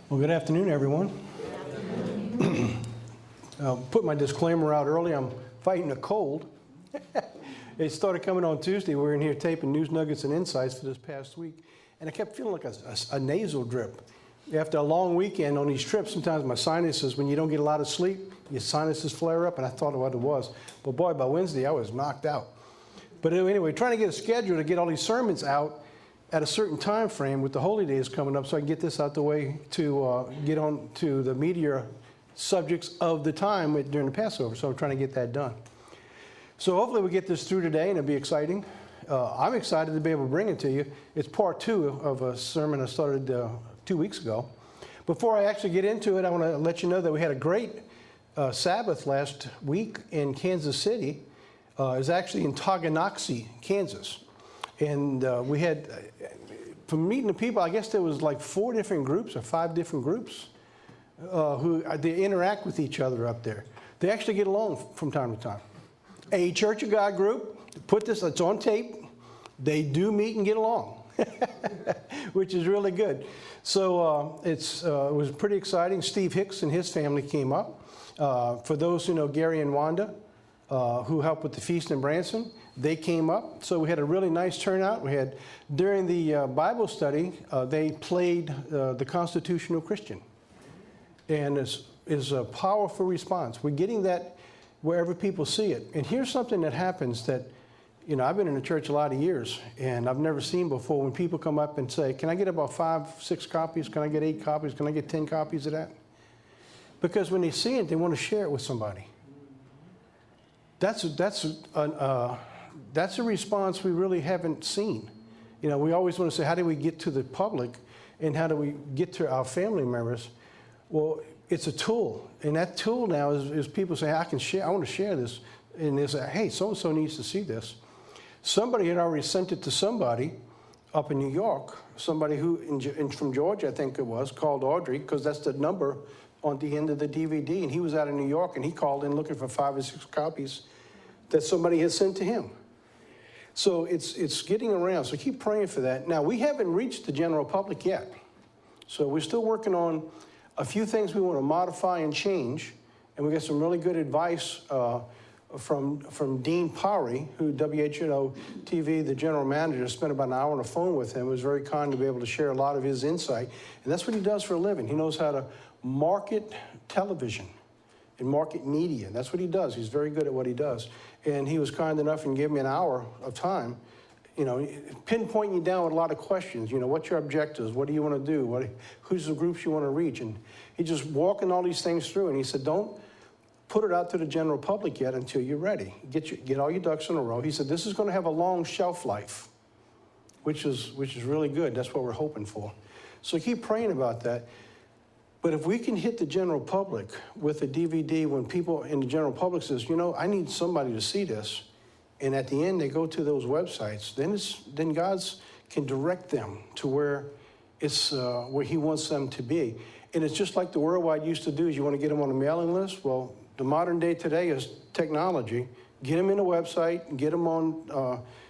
Well, good afternoon, everyone. I'll put my disclaimer out early. I'm fighting a cold. It started coming on Tuesday. We were in here taping news nuggets and insights for this past week, and I kept feeling like a nasal drip. After a long weekend on these trips, sometimes my sinuses, when you don't get a lot of sleep, your sinuses flare up, and I thought of what it was. But boy, by Wednesday, I was knocked out. But anyway, trying to get a schedule to get all these sermons out at a certain time frame with the holy days coming up so I can get this out the way to get on to the meteor subjects of the time during the Passover. So I'm trying to get that done. So hopefully we get this through today and it'll be exciting. I'm excited to be able to bring it to you. It's part 2 of a sermon I started 2 weeks ago. Before I actually get into it, I want to let you know that we had a great Sabbath last week in Kansas City. It was actually in Tonganoxie, Kansas. And we had, from meeting the people, I guess there was like 4 different groups or 5 different groups who they interact with each other up there. They actually get along from time to time. A Church of God group, put this, it's on tape, they do meet and get along, which is really good. So it was pretty exciting. Steve Hicks and his family came up. For those who know Gary and Wanda, who helped with the feast in Branson, they came up. So we had a really nice turnout. We had, during the Bible study, they played the Constitutional Christian. And it's a powerful response. We're getting that wherever people see it. And here's something that happens that, you know, I've been in the church a lot of years, and I've never seen before when people come up and say, can I get about 5, 6 copies? Can I get 8 copies? Can I get 10 copies of that? Because when they see it, they want to share it with somebody. That's a response we really haven't seen. You know, we always want to say, how do we get to the public and how do we get to our family members? Well, it's a tool. And that tool now is people say, I want to share this. And they say, hey, so-and-so needs to see this. Somebody had already sent it to somebody up in New York, somebody who, from Georgia, I think it was, called Audrey, because that's the number on the end of the DVD. And he was out in New York, and he called in looking for 5 or 6 copies that somebody had sent to him. So it's getting around. So keep praying for that. Now, we haven't reached the general public yet. So we're still working on a few things we want to modify and change. And we got some really good advice from Dean Powry, who WHO TV, the general manager, spent about an hour on the phone with him. It was very kind to be able to share a lot of his insight. And that's what he does for a living. He knows how to market television and market media. That's what he does. He's very good at what he does. And he was kind enough and gave me an hour of time, you know, pinpointing you down with a lot of questions. You know, what's your objectives? What do you want to do? Who's the groups you want to reach? And he just walking all these things through. And he said, don't put it out to the general public yet until you're ready. Get all your ducks in a row. He said, this is going to have a long shelf life, which is really good. That's what we're hoping for. So keep praying about that. But if we can hit the general public with a DVD when people in the general public says, you know, I need somebody to see this, and at the end they go to those websites, then God's can direct them to where it's where he wants them to be. And it's just like the worldwide used to do, is you want to get them on a mailing list. Well, the modern day today is technology. Get them in a website, get them on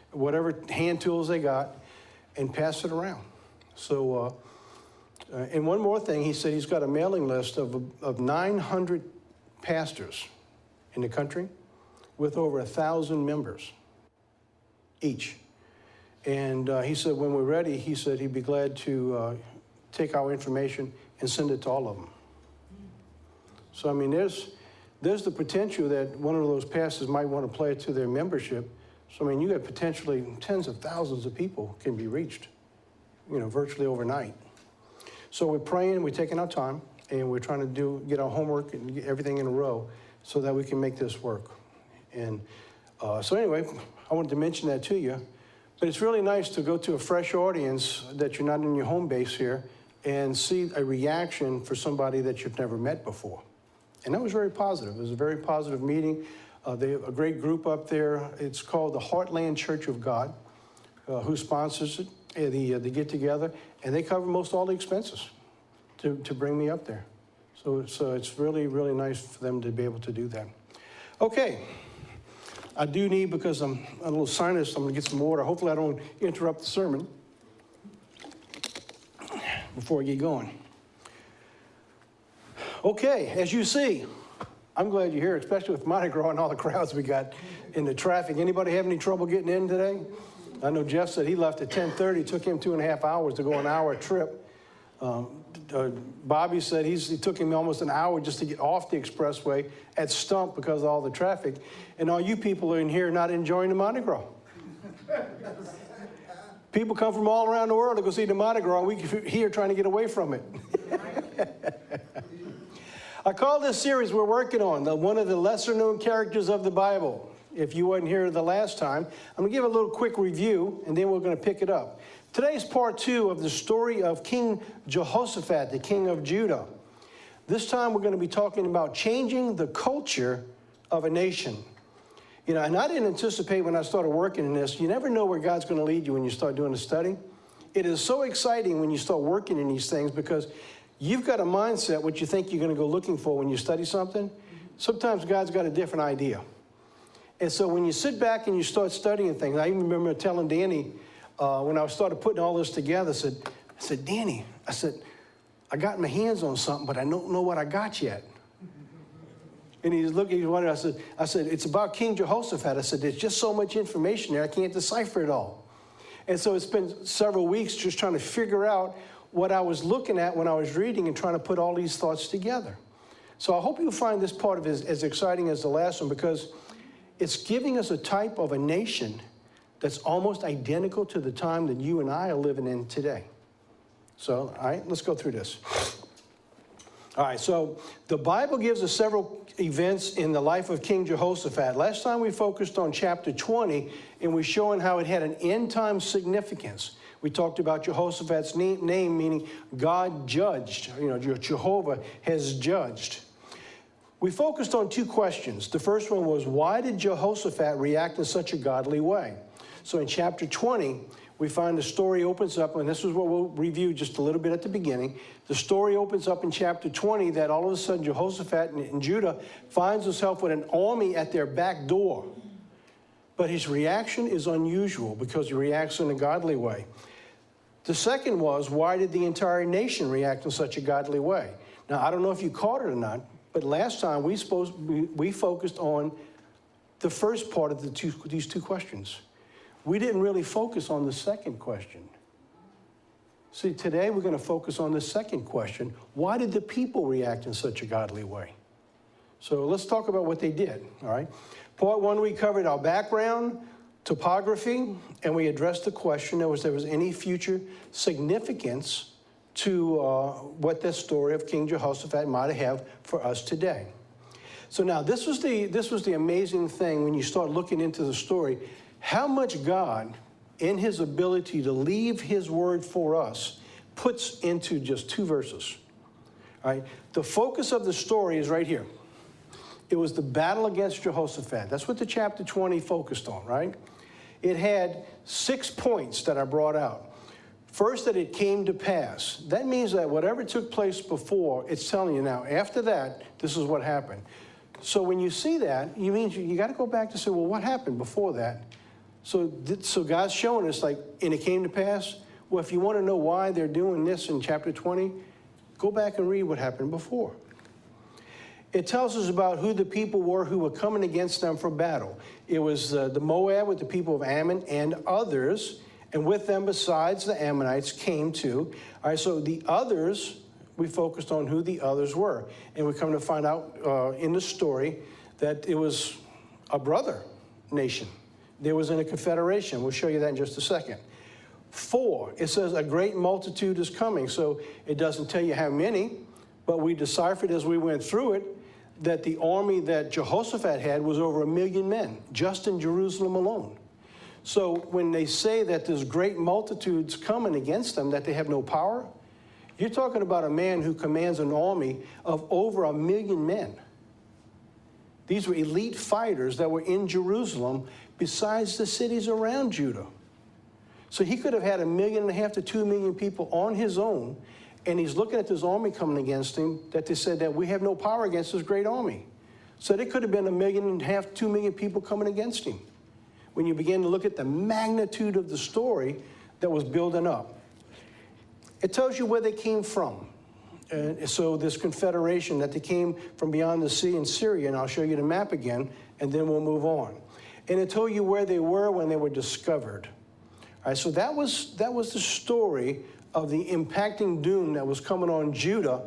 whatever hand tools they got, and pass it around. So, and one more thing, he said he's got a mailing list of 900 pastors in the country with over 1,000 members each. And he said when we're ready, he said he'd be glad to take our information and send it to all of them. So, I mean, there's the potential that one of those pastors might want to play it to their membership. So, I mean, you got potentially tens of thousands of people can be reached, you know, virtually overnight. So we're praying, we're taking our time, and we're trying to get our homework and get everything in a row so that we can make this work. And so anyway, I wanted to mention that to you. But it's really nice to go to a fresh audience that you're not in your home base here and see a reaction for somebody that you've never met before. And that was very positive. It was a very positive meeting. They have a great group up there. It's called the Heartland Church of God, who sponsors it. The get-together, and they cover most all the expenses to bring me up there. So it's really, really nice for them to be able to do that. Okay, I do need, because I'm a little sinus, I'm going to get some water. Hopefully I don't interrupt the sermon before I get going. Okay, as you see, I'm glad you're here, especially with Mardi Gras and all the crowds we got in the traffic. Anybody have any trouble getting in today? I know Jeff said he left at 10:30. It took him 2.5 hours to go an hour trip. Bobby said it took him almost an hour just to get off the expressway at Stump because of all the traffic. And all you people are in here not enjoying the Mardi Gras. People come from all around the world to go see the Mardi Gras, and we here trying to get away from it. I call this series we're working on one of the lesser-known characters of the Bible. If you weren't here the last time, I'm going to give a little quick review, and then we're going to pick it up. Today's part 2 of the story of King Jehoshaphat, the king of Judah. This time we're going to be talking about changing the culture of a nation. You know, and I didn't anticipate when I started working in this, you never know where God's going to lead you when you start doing the study. It is so exciting when you start working in these things because you've got a mindset, what you think you're going to go looking for when you study something. Sometimes God's got a different idea. And so when you sit back and you start studying things, I even remember telling Danny, when I started putting all this together, I said, Danny, I got my hands on something, but I don't know what I got yet. And he's looking, he's wondering, I said, it's about King Jehoshaphat. I said, there's just so much information there, I can't decipher it all. And so it's been several weeks just trying to figure out what I was looking at when I was reading and trying to put all these thoughts together. So I hope you'll find this part of it as exciting as the last one because it's giving us a type of a nation that's almost identical to the time that you and I are living in today. So, all right, let's go through this. All right, so the Bible gives us several events in the life of King Jehoshaphat. Last time we focused on chapter 20, and we're showing how it had an end-time significance. We talked about Jehoshaphat's name meaning God judged. You know, Jehovah has judged. We focused on 2 questions. The first one was, why did Jehoshaphat react in such a godly way? So in chapter 20, we find the story opens up, and this is what we'll review just a little bit at the beginning. The story opens up in chapter 20 that all of a sudden Jehoshaphat in Judah finds himself with an army at their back door. But his reaction is unusual because he reacts in a godly way. The second was, why did the entire nation react in such a godly way? Now, I don't know if you caught it or not, but last time we focused on the first part of these 2 questions. We didn't really focus on the second question. See, today we're going to focus on the second question. Why did the people react in such a godly way? So let's talk about what they did, all right? Part 1, we covered our background, topography, and we addressed the question was there was any future significance to what this story of King Jehoshaphat might have for us today. So now this was the amazing thing when you start looking into the story, how much God, in his ability to leave his word for us, puts into just 2 verses. All right? The focus of the story is right here. It was the battle against Jehoshaphat. That's what the chapter 20 focused on, right? It had 6 points that I brought out. First, that it came to pass. That means that whatever took place before, it's telling you now, after that, this is what happened. So when you see that, you got to go back to say, well, what happened before that? So God's showing us, like, and it came to pass. Well, if you want to know why they're doing this in chapter 20, go back and read what happened before. It tells us about who the people were who were coming against them for battle. It was the Moab with the people of Ammon and others, and with them besides the Ammonites came too. All right, so the others, we focused on who the others were. And we come to find out in the story that it was a brother nation. There was in a confederation. We'll show you that in just a second. 4, it says a great multitude is coming. So it doesn't tell you how many, but we deciphered as we went through it that the army that Jehoshaphat had was over 1 million men, just in Jerusalem alone. So when they say that there's great multitudes coming against them, that they have no power, you're talking about a man who commands an army of over 1 million men. These were elite fighters that were in Jerusalem besides the cities around Judah. So he could have had 1.5 million to 2 million people on his own, and he's looking at this army coming against him that they said that we have no power against this great army. So there could have been 1.5 million, 2 million people coming against him when you begin to look at the magnitude of the story that was building up. It tells you where they came from. And so this confederation that they came from beyond the sea in Syria, and I'll show you the map again, and then we'll move on. And it told you where they were when they were discovered. All right, so that was the story of the impacting doom that was coming on Judah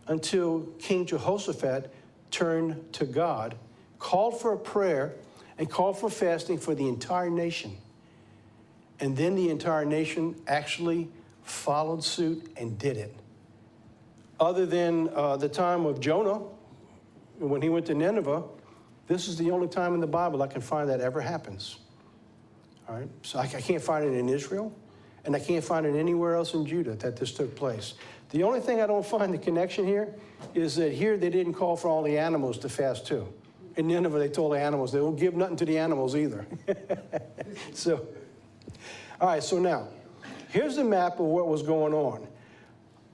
until King Jehoshaphat turned to God, called for a prayer, and called for fasting for the entire nation. And then the entire nation actually followed suit and did it. Other than the time of Jonah, when he went to Nineveh, this is the only time in the Bible I can find that ever happens. All right? So I can't find it in Israel, and I can't find it anywhere else in Judah that this took place. The only thing I don't find the connection here is that here they didn't call for all the animals to fast too. In Nineveh, they told the animals, they won't give nothing to the animals either. So, all right, so now, here's the map of what was going on.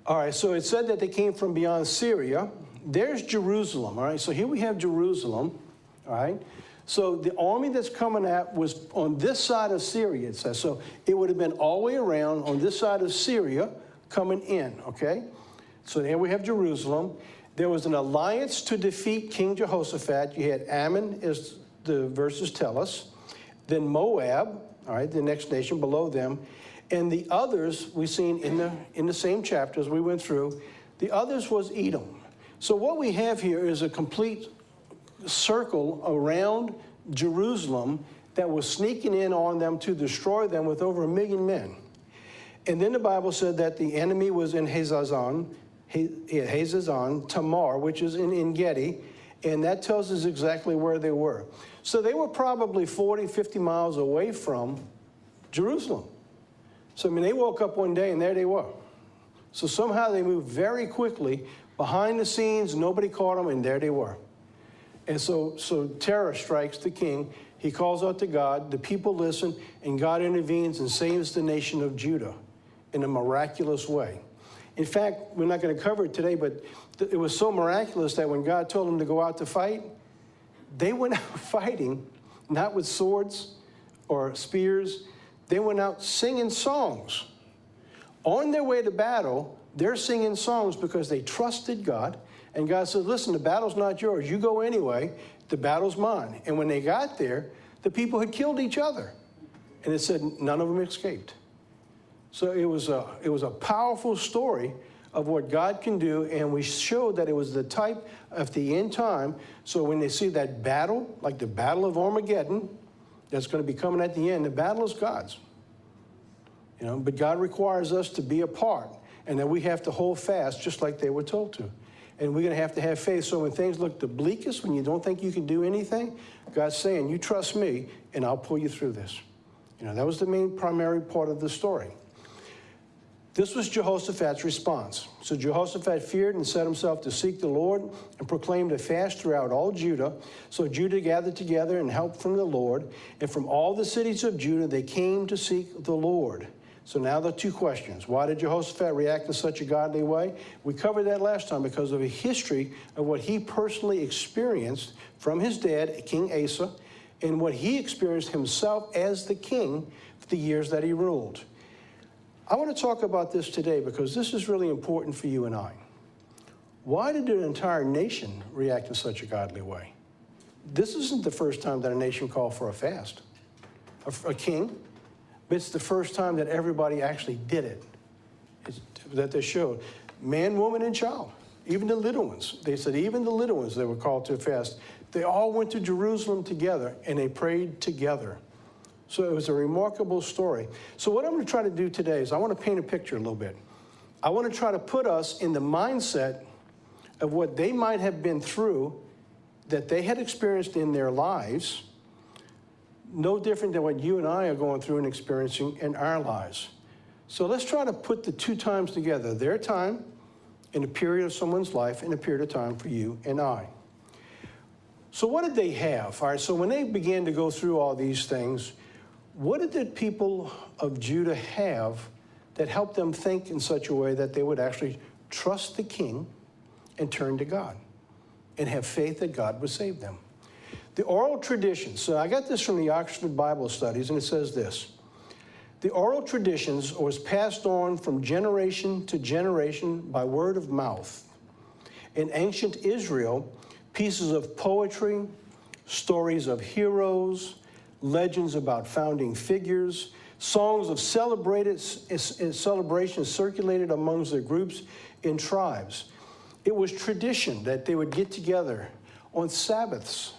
All right, so it said that they came from beyond Syria. There's Jerusalem, all right? So here we have Jerusalem, all right? So the army that's coming at was on this side of Syria, it says. So it would have been all the way around on this side of Syria coming in, okay? So there we have Jerusalem. There was an alliance to defeat King Jehoshaphat. You had Ammon, as the verses tell us. Then Moab, all right, the next nation below them. And the others we've seen in the same chapters we went through. The others was Edom. So what we have here is a complete circle around Jerusalem that was sneaking in on them to destroy them with over 1 million men. And then the Bible said that the enemy was in Hazazon, Tamar, which is in En-gedi, and that tells us exactly where they were. So they were probably 40, 50 miles away from Jerusalem. So, I mean, they woke up one day and there they were. So somehow they moved very quickly. Behind the scenes, nobody caught them, and there they were. And so terror strikes the king. He calls out to God. The people listen, and God intervenes and saves the nation of Judah in a miraculous way. In fact, we're not going to cover it today, but it was so miraculous that when God told them to go out to fight, they went out fighting, not with swords or spears. They went out singing songs. On their way to battle, they're singing songs because they trusted God. And God said, listen, the battle's not yours. You go anyway. The battle's mine. And when they got there, the people had killed each other. And it said none of them escaped. So it was a powerful story of what God can do. And we showed that it was the type of the end time. So when they see that battle, like the Battle of Armageddon, that's going to be coming at the end, the battle is God's. You know, but God requires us to be a part, and that we have to hold fast just like they were told to. And we're going to have faith. So when things look the bleakest, when you don't think you can do anything, God's saying, you trust me, and I'll pull you through this. You know, that was the main primary part of the story. This was Jehoshaphat's response. So Jehoshaphat feared and set himself to seek the Lord and proclaimed a fast throughout all Judah. So Judah gathered together and help from the Lord. And from all the cities of Judah, they came to seek the Lord. So now the two questions. Why did Jehoshaphat react in such a godly way? We covered that last time because of a history of what he personally experienced from his dad, King Asa, and what he experienced himself as the king for the years that he ruled. I want to talk about this today because this is really important for you and I. Why did an entire nation react in such a godly way? This isn't the first time that a nation called for a fast, a king. But it's the first time that everybody actually did it, that they showed. Man, woman, and child, even the little ones. They said even the little ones, they were called to a fast. They all went to Jerusalem together, and they prayed together. So it was a remarkable story. So what I'm going to try to do today is I want to paint a picture a little bit. I want to try to put us in the mindset of what they might have been through that they had experienced in their lives, no different than what you and I are going through and experiencing in our lives. So let's try to put the two times together, their time in a period of someone's life and a period of time for you and I. So what did they have? All right, so when they began to go through all these things, what did the people of Judah have that helped them think in such a way that they would actually trust the king and turn to God and have faith that God would save them? The oral tradition. So I got this from the Oxford Bible Studies, and it says this. The oral traditions was passed on from generation to generation by word of mouth. In ancient Israel, pieces of poetry, stories of heroes, legends about founding figures, songs of celebration circulated amongst their groups and tribes. It was tradition that they would get together on Sabbaths.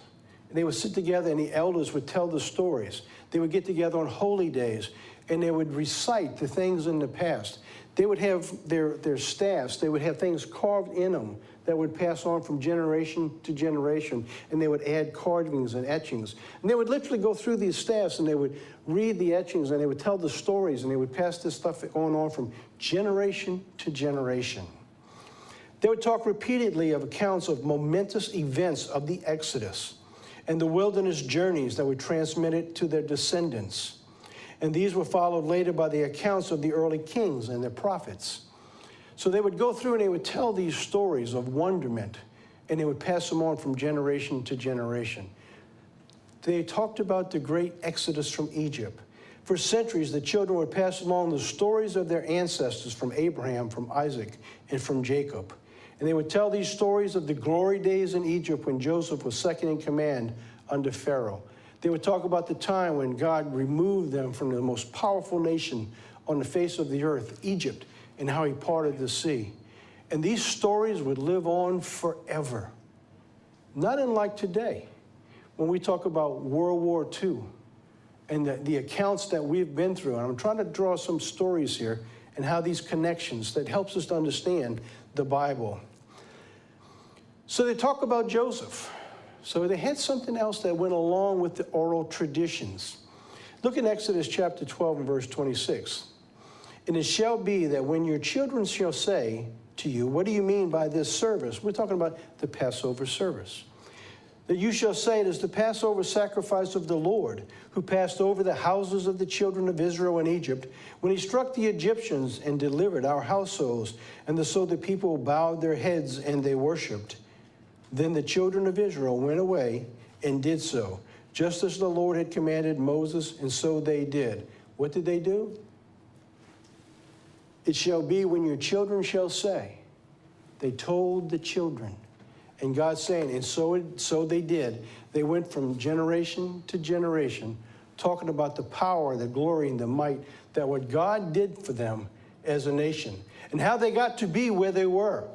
They would sit together and the elders would tell the stories. They would get together on holy days and they would recite the things in the past. They would have their staffs, they would have things carved in them that would pass on from generation to generation, and they would add carvings and etchings. And they would literally go through these staffs and they would read the etchings and they would tell the stories and they would pass this stuff on from generation to generation. They would talk repeatedly of accounts of momentous events of the Exodus and the wilderness journeys that were transmitted to their descendants. And these were followed later by the accounts of the early kings and their prophets. So they would go through and they would tell these stories of wonderment, and they would pass them on from generation to generation. They talked about the great exodus from Egypt. For centuries, the children would pass along the stories of their ancestors from Abraham, from Isaac, and from Jacob. And they would tell these stories of the glory days in Egypt when Joseph was second in command under Pharaoh. They would talk about the time when God removed them from the most powerful nation on the face of the earth, Egypt, and how he parted the sea. And these stories would live on forever. Not unlike today, when we talk about World War II and the accounts that we've been through. And I'm trying to draw some stories here and how these connections that helps us to understand the Bible. So they talk about Joseph. So they had something else that went along with the oral traditions. Look in Exodus chapter 12 and verse 26. And it shall be that when your children shall say to you, what do you mean by this service? We're talking about the Passover service. That you shall say it is the Passover sacrifice of the Lord, who passed over the houses of the children of Israel in Egypt, when he struck the Egyptians and delivered our households. And so the people bowed their heads and they worshiped. Then the children of Israel went away and did so, just as the Lord had commanded Moses, and so they did. What did they do? It shall be when your children shall say. They told the children. And God's saying, and so they did. They went from generation to generation, talking about the power, the glory, and the might that what God did for them as a nation, and how they got to be where they were.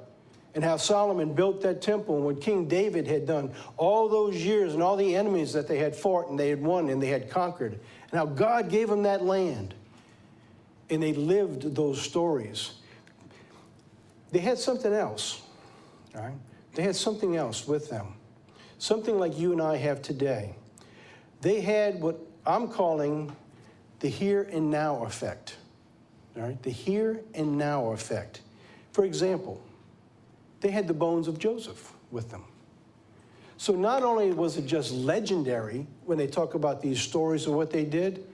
And how Solomon built that temple, and what King David had done all those years, and all the enemies that they had fought and they had won and they had conquered, and how God gave them that land. And they lived those stories. They had something else, all right? They had something else with them, something like you and I have today. They had what I'm calling the here and now effect, all right? The here and now effect. For example, they had the bones of Joseph with them. So not only was it just legendary when they talk about these stories of what they did,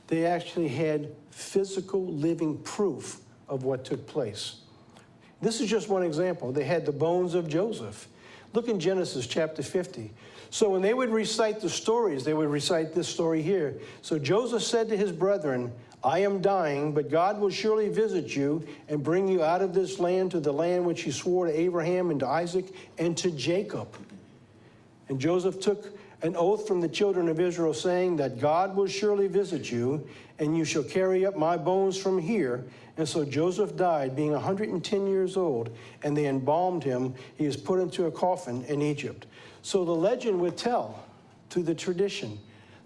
they actually had physical living proof of what took place. This is just one example. They had the bones of Joseph. Look in Genesis chapter 50. So when they would recite the stories, they would recite this story here. So Joseph said to his brethren, I am dying, but God will surely visit you and bring you out of this land to the land which he swore to Abraham and to Isaac and to Jacob. And Joseph took an oath from the children of Israel, saying that God will surely visit you, and you shall carry up my bones from here. And so Joseph died, being 110 years old, and they embalmed him. He is put into a coffin in Egypt. So the legend would tell, through the tradition,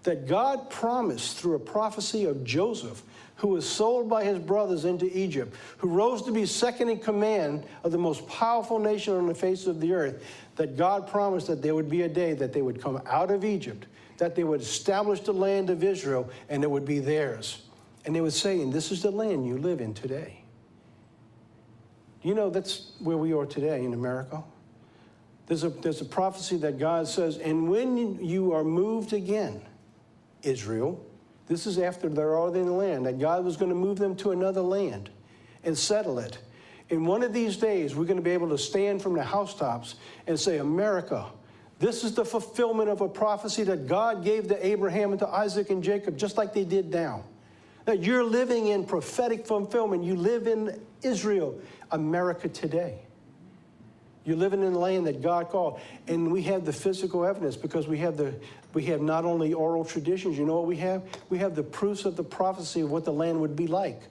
that God promised through a prophecy of Joseph, who was sold by his brothers into Egypt, who rose to be second in command of the most powerful nation on the face of the earth, that God promised that there would be a day that they would come out of Egypt, that they would establish the land of Israel, and it would be theirs. And they would say, and this is the land you live in today. You know, that's where we are today in America. There's a prophecy that God says, and when you are moved again, Israel, this is after they're all in the land, that God was going to move them to another land and settle it. In one of these days, we're going to be able to stand from the housetops and say, America, this is the fulfillment of a prophecy that God gave to Abraham and to Isaac and Jacob, just like they did now. Now, you're living in prophetic fulfillment. You live in Israel, America today. You're living in the land that God called. And we have the physical evidence because we have not only oral traditions. You know what we have? We have the proofs of the prophecy of what the land would be like.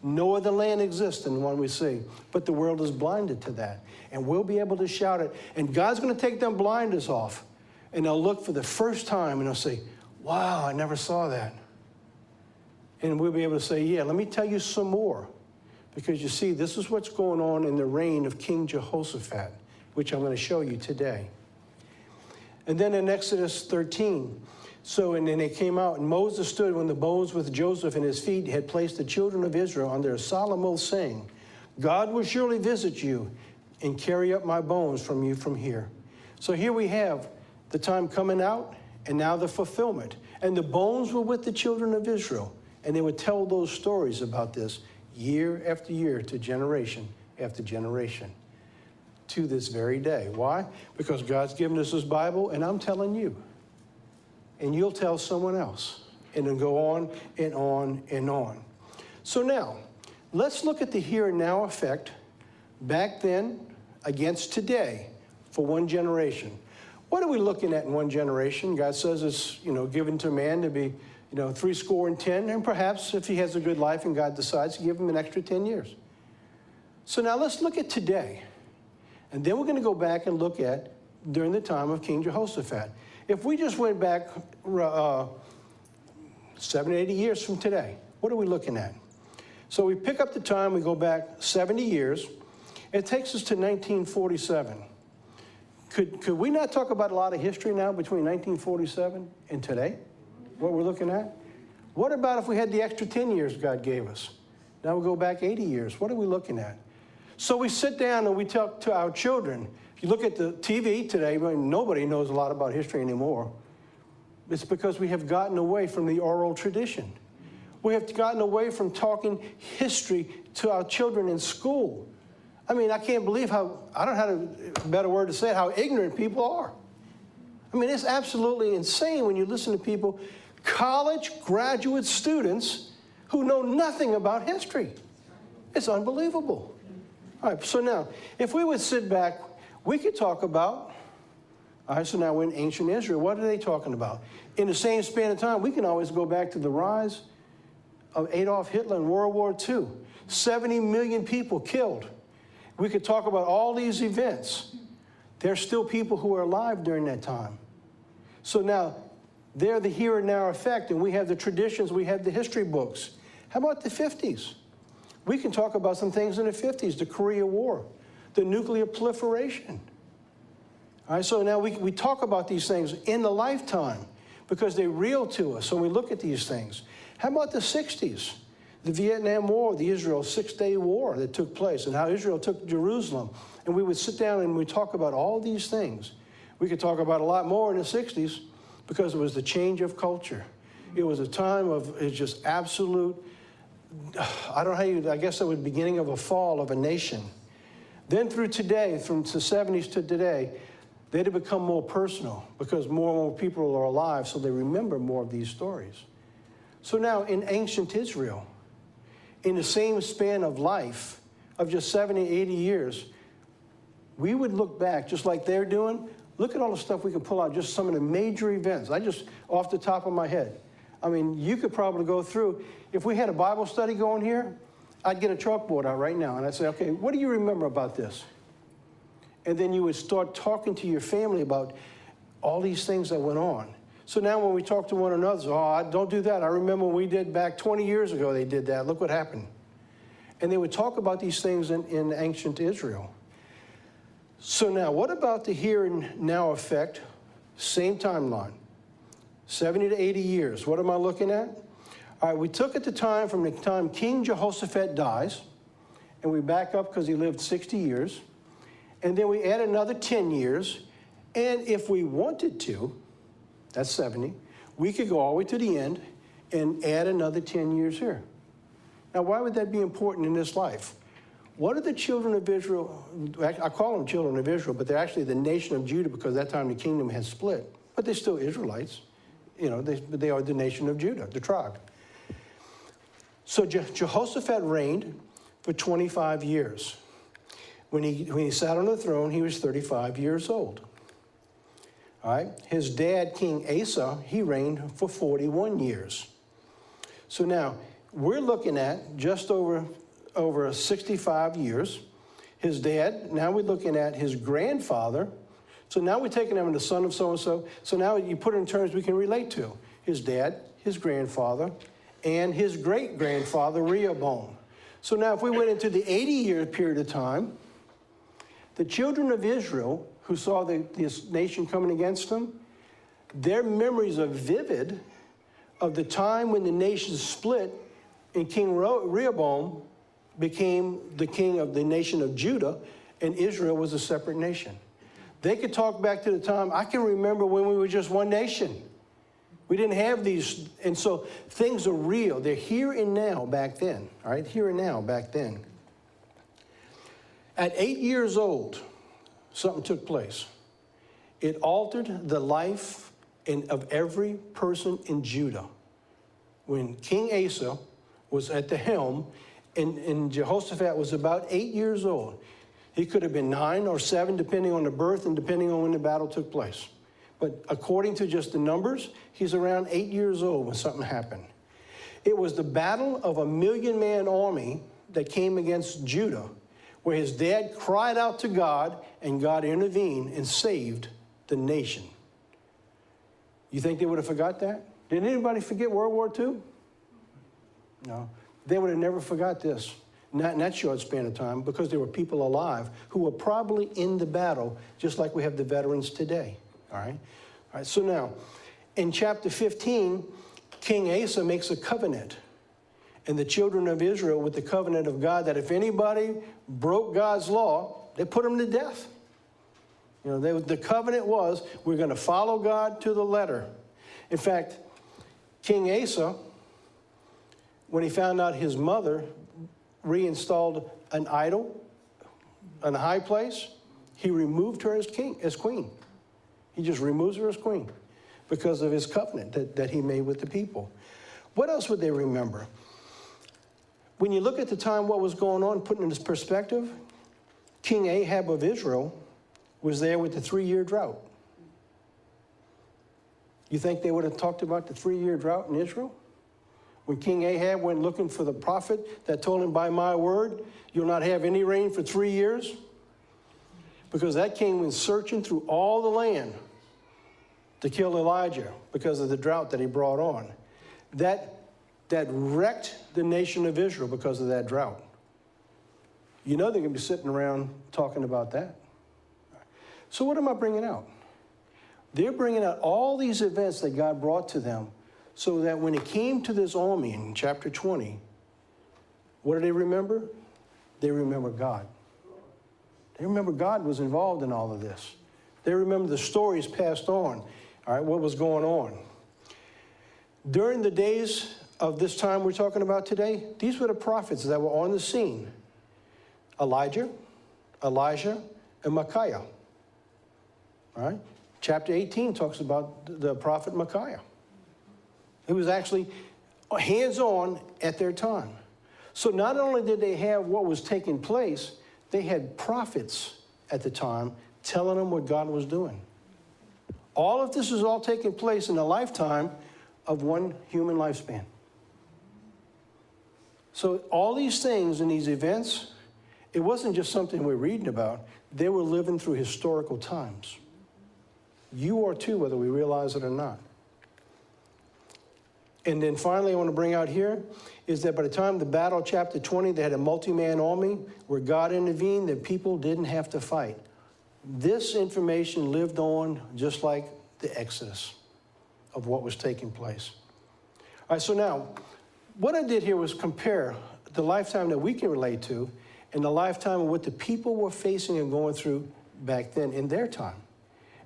No other land exists than the one we see. But the world is blinded to that. And we'll be able to shout it. And God's going to take them blinders off. And they'll look for the first time and they'll say, wow, I never saw that. And we'll be able to say, yeah, let me tell you some more. Because you see, this is what's going on in the reign of King Jehoshaphat, which I'm going to show you today. And then in Exodus 13, and then they came out, and Moses stood when the bones with Joseph and his feet had placed the children of Israel under a solemn oath, saying, God will surely visit you and carry up my bones from you from here. So here we have the time coming out, and now the fulfillment. And the bones were with the children of Israel, and they would tell those stories about this year after year to generation after generation to this very day. Why? Because God's given us His Bible, and I'm telling you. And you'll tell someone else. And then go on and on and on. So now, let's look at the here and now effect back then against today for one generation. What are we looking at in one generation? God says it's, given to man to be, 70, and perhaps if he has a good life and God decides to give him an extra 10 years. So now let's look at today. And then we're going to go back and look at during the time of King Jehoshaphat. If we just went back 70, 80 years from today, what are we looking at? So we pick up the time, we go back 70 years. It takes us to 1947. Could we not talk about a lot of history now between 1947 and today? What we're looking at? What about if we had the extra 10 years God gave us? Now we go back 80 years. What are we looking at? So we sit down and we talk to our children. If you look at the TV today, nobody knows a lot about history anymore. It's because we have gotten away from the oral tradition. We have gotten away from talking history to our children in school. I mean, I can't believe how, I don't have a better word to say it, how ignorant people are. I mean, it's absolutely insane when you listen to people, college graduate students who know nothing about history. It's unbelievable. All right, so now, if we would sit back, we could talk about, all right, so now we're in ancient Israel. What are they talking about? In the same span of time, we can always go back to the rise of Adolf Hitler in World War II. 70 million people killed. We could talk about all these events. There's still people who are alive during that time. So now, they're the here and now effect, and we have the traditions, we have the history books. How about the 50s? We can talk about some things in the 50s, the Korea War, the nuclear proliferation. All right, so now we talk about these things in the lifetime because they're real to us, so we look at these things. How about the 60s? The Vietnam War, the Israel Six-Day War that took place, and how Israel took Jerusalem. And we would sit down and we talk about all these things. We could talk about a lot more in the 60s because it was the change of culture. It was a time of just absolute, I don't know how you, I guess it was the beginning of a fall of a nation. Then through today, from the 70s to today, they'd have become more personal because more and more people are alive, so they remember more of these stories. So now in ancient Israel, in the same span of life of just 70, 80 years, we would look back just like they're doing. Look at all the stuff we can pull out, just some of the major events. I just, off the top of my head. I mean, you could probably go through, if we had a Bible study going here, I'd get a chalkboard out right now and I'd say, okay, what do you remember about this? And then you would start talking to your family about all these things that went on. So now when we talk to one another, oh, don't do that. I remember when we did back 20 years ago, they did that. Look what happened. And they would talk about these things in ancient Israel. So now, what about the here and now effect? Same timeline, 70 to 80 years. What am I looking at? All right, we took at the time from the time King Jehoshaphat dies, and we back up because he lived 60 years, and then we add another 10 years, and if we wanted to, that's 70, we could go all the way to the end and add another 10 years here. Now, why would that be important in this life? What are the children of Israel, I call them children of Israel, but they're actually the nation of Judah because at that time the kingdom had split. But they're still Israelites. You know, they are the nation of Judah, the tribe. So Jehoshaphat reigned for 25 years. When he sat on the throne, he was 35 years old. All right? His dad, King Asa, he reigned for 41 years. So now, we're looking at just over 65 years. His dad, now we're looking at his grandfather. So now we're taking him the son of so-and-so. So now you put it in terms we can relate to. His dad, his grandfather, and his great-grandfather, Rehoboam. So now if we went into the 80-year period of time, the children of Israel, who saw this nation coming against them, their memories are vivid of the time when the nation split and King Rehoboam became the king of the nation of Judah, and Israel was a separate nation. They could talk back to the time, I can remember when we were just one nation. We didn't have these, and so things are real. They're here and now back then, all right? Here and now back then. At 8 years old, something took place. It altered the life of every person in Judah. When King Asa was at the helm, and Jehoshaphat was about 8 years old. He could have been 9 or 7, depending on the birth and depending on when the battle took place. But according to just the numbers, he's around 8 years old when something happened. It was the battle of a 1,000,000-man army that came against Judah, where his dad cried out to God, and God intervened and saved the nation. You think they would have forgot that? Did anybody forget World War II? No. They would have never forgot this, not in that short span of time, because there were people alive who were probably in the battle, just like we have the veterans today, all right? All right, so now, in chapter 15, King Asa makes a covenant, and the children of Israel with the covenant of God, that if anybody broke God's law, they put them to death. You know, the covenant was, we're going to follow God to the letter. In fact, King Asa, when he found out his mother reinstalled an idol in a high place, he removed her as queen. He just removes her as queen because of his covenant that he made with the people. What else would they remember? When you look at the time, what was going on, putting in this perspective, King Ahab of Israel was there with the 3-year drought. You think they would have talked about the 3-year drought in Israel? When King Ahab went looking for the prophet that told him, by my word, you'll not have any rain for 3 years? Because that king went searching through all the land to kill Elijah because of the drought that he brought on. That wrecked the nation of Israel because of that drought. You know they're going to be sitting around talking about that. So what am I bringing out? They're bringing out all these events that God brought to them, so that when it came to this army in chapter 20, what do they remember? They remember God. They remember God was involved in all of this. They remember the stories passed on, all right, what was going on. During the days of this time we're talking about today, these were the prophets that were on the scene. Elijah, Elijah, and Micaiah. All right? Chapter 18 talks about the prophet Micaiah. He was actually hands-on at their time. So not only did they have what was taking place, they had prophets at the time telling them what God was doing. All of this is all taking place in the lifetime of one human lifespan. So all these things and these events, it wasn't just something we're reading about. They were living through historical times. You are too, whether we realize it or not. And then finally, I want to bring out here is that by the time the battle, chapter 20, they had a multi-man army where God intervened, that people didn't have to fight. This information lived on just like the Exodus of what was taking place. All right, so now, what I did here was compare the lifetime that we can relate to and the lifetime of what the people were facing and going through back then in their time,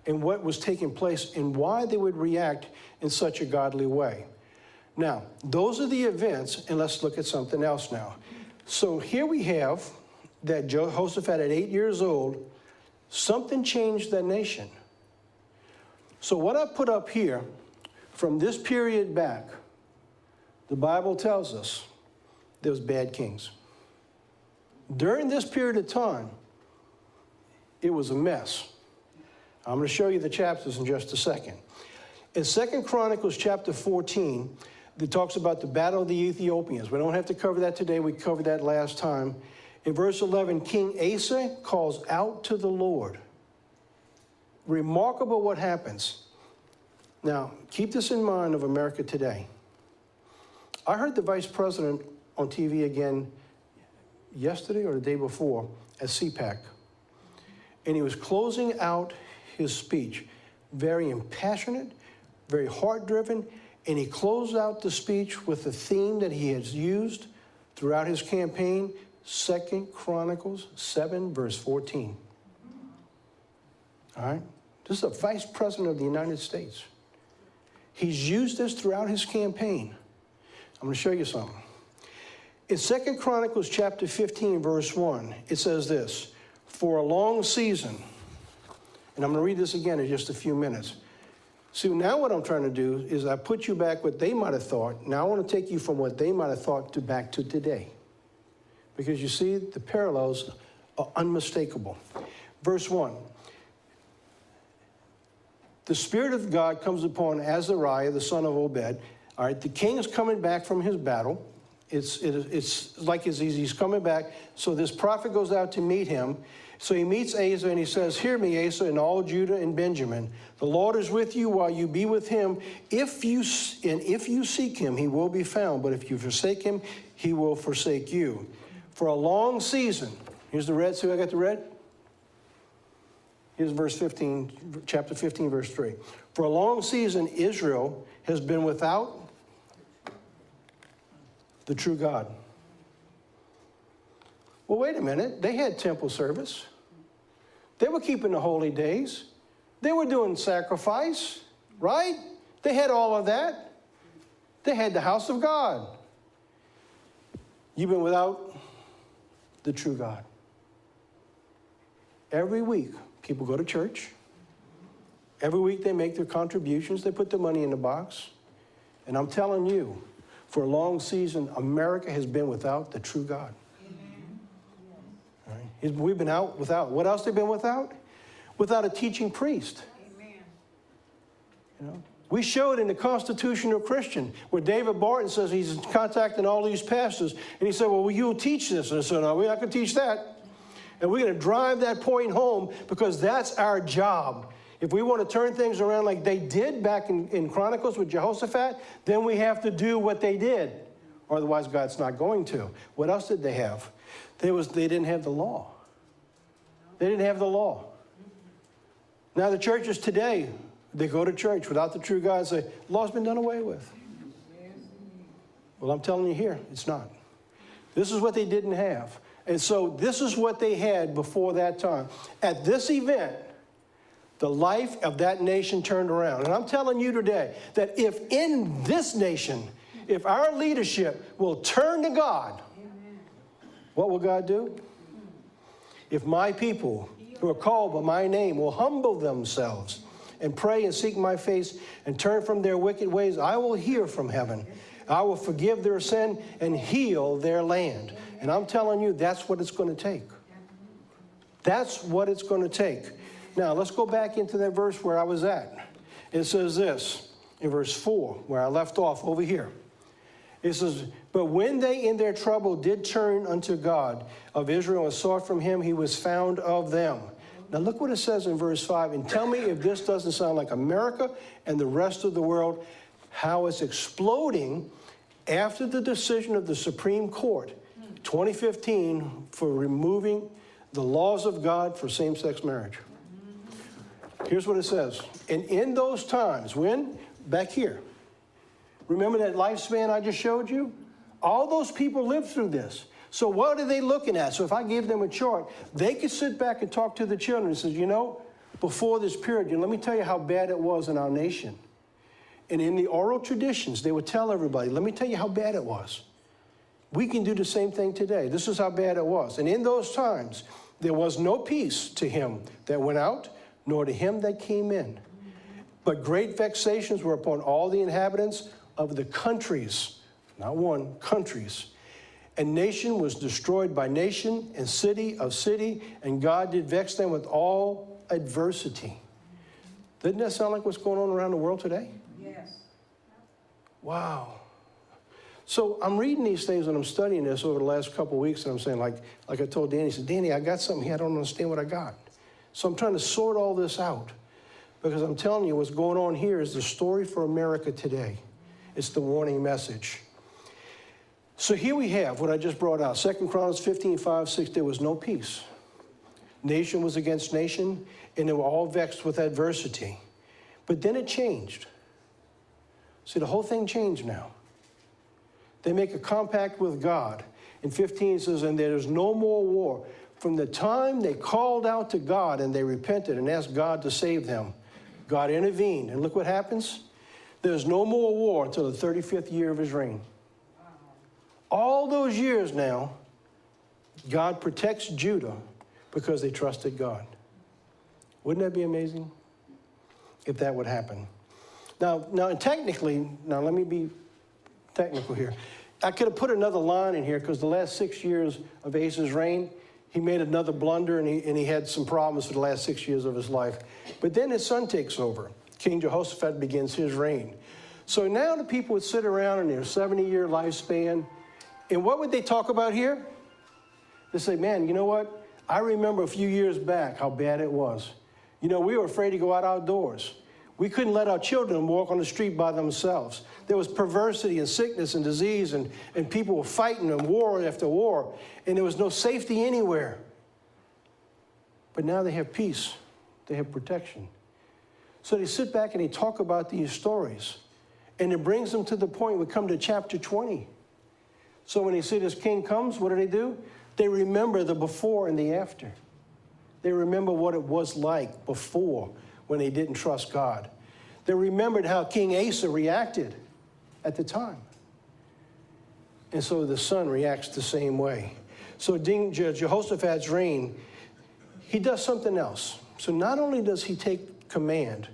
and what was taking place and why they would react in such a godly way. Now, those are the events, and let's look at something else now. So here we have that Jehoshaphat at 8 years old, something changed that nation. So what I put up here, from this period back, the Bible tells us there was bad kings. During this period of time, it was a mess. I'm going to show you the chapters in just a second. In 2 Chronicles chapter 14, it talks about the battle of the Ethiopians. We don't have to cover that today. We covered that last time. In verse 11, King Asa calls out to the Lord. Remarkable what happens. Now, keep this in mind of America today. I heard the vice president on TV again yesterday or the day before at CPAC. And he was closing out his speech, very impassionate, very heart-driven, and he closed out the speech with the theme that he has used throughout his campaign, 2 Chronicles 7, verse 14. All right? This is the vice president of the United States. He's used this throughout his campaign. I'm going to show you something. In 2 Chronicles chapter 15, verse 1, it says this, for a long season, and I'm going to read this again in just a few minutes. See, now what I'm trying to do is I put you back what they might have thought. Now I want to take you from what they might have thought to back to today. Because you see, the parallels are unmistakable. Verse 1. The Spirit of God comes upon Azariah, the son of Obed. All right, the king is coming back from his battle. It's like he's coming back. So this prophet goes out to meet him. So he meets Asa and he says, hear me, Asa, and all Judah and Benjamin. The Lord is with you while you be with him. If you seek him, he will be found. But if you forsake him, he will forsake you. For a long season, here's the red. See, I got the red? Here's verse 15, chapter 15, verse 3. For a long season, Israel has been without the true God. Well, wait a minute. They had temple service. They were keeping the holy days. They were doing sacrifice, right? They had all of that. They had the house of God. You've been without the true God. Every week, people go to church. Every week they make their contributions. They put the money in the box. And I'm telling you, for a long season, America has been without the true God. Right? We've been out without. What else they've been without? Without a teaching priest. Amen. You know? We showed in the Constitutional Christian where David Barton says he's contacting all these pastors. And he said, well, will you teach this? And I said, no, we're not going to teach that. And we're going to drive that point home because that's our job. If we want to turn things around like they did back in Chronicles with Jehoshaphat, then we have to do what they did. Otherwise, God's not going to. What else did they have? They didn't have the law. They didn't have the law. Now the churches today, they go to church without the true God and say, the law's been done away with. Well, I'm telling you here, it's not. This is what they didn't have. And so this is what they had before that time. At this event, the life of that nation turned around. And I'm telling you today that if in this nation, if our leadership will turn to God, what will God do? If my people who are called by my name will humble themselves and pray and seek my face and turn from their wicked ways, I will hear from heaven. I will forgive their sin and heal their land. And I'm telling you, that's what it's going to take. That's what it's going to take. Now, let's go back into that verse where I was at. It says this, in verse 4, where I left off over here. It says, but when they in their trouble did turn unto God of Israel and sought from him, he was found of them. Now, look what it says in verse 5. And tell me if this doesn't sound like America and the rest of the world, how it's exploding after the decision of the Supreme Court, 2015, for removing the laws of God for same-sex marriage. Here's what it says. And in those times, when? Back here. Remember that lifespan I just showed you? All those people lived through this. So what are they looking at? So if I gave them a chart, they could sit back and talk to the children and say, you know, before this period, let me tell you how bad it was in our nation. And in the oral traditions, they would tell everybody, let me tell you how bad it was. We can do the same thing today. This is how bad it was. And in those times, there was no peace to him that went out, nor to him that came in. But great vexations were upon all the inhabitants of the countries, not one, countries. And nation was destroyed by nation, and city of city, and God did vex them with all adversity. Doesn't that sound like what's going on around the world today? Yes. Wow. So I'm reading these things and I'm studying this over the last couple of weeks, and I'm saying, like I told Danny, I said, Danny, I got something here. I don't understand what I got. So I'm trying to sort all this out, because I'm telling you what's going on here is the story for America today. It's the warning message. So here we have what I just brought out. 2 Chronicles 15:5, 6, there was no peace. Nation was against nation, and they were all vexed with adversity. But then it changed. See, the whole thing changed now. They make a compact with God. In 15 it says, and there is no more war. From the time they called out to God and they repented and asked God to save them, God intervened. And look what happens. There's no more war until the 35th year of his reign. All those years now, God protects Judah because they trusted God. Wouldn't that be amazing if that would happen? Now, technically, let me be technical here. I could have put another line in here because the last 6 years of Asa's reign, he made another blunder, and he had some problems for the last 6 years of his life. But then his son takes over. King Jehoshaphat begins his reign. So now the people would sit around in their 70-year lifespan, and what would they talk about here? They say, man, you know what? I remember a few years back how bad it was. You know, we were afraid to go outdoors. We couldn't let our children walk on the street by themselves. There was perversity and sickness and disease, and people were fighting and war after war, and there was no safety anywhere. But now they have peace. They have protection. So they sit back and they talk about these stories, and it brings them to the point we come to chapter 20. So when they see this king comes, what do? They remember the before and the after. They remember what it was like before when they didn't trust God. They remembered how King Asa reacted at the time. And so the son reacts the same way. So Jehoshaphat's reign, he does something else. So not only does he take command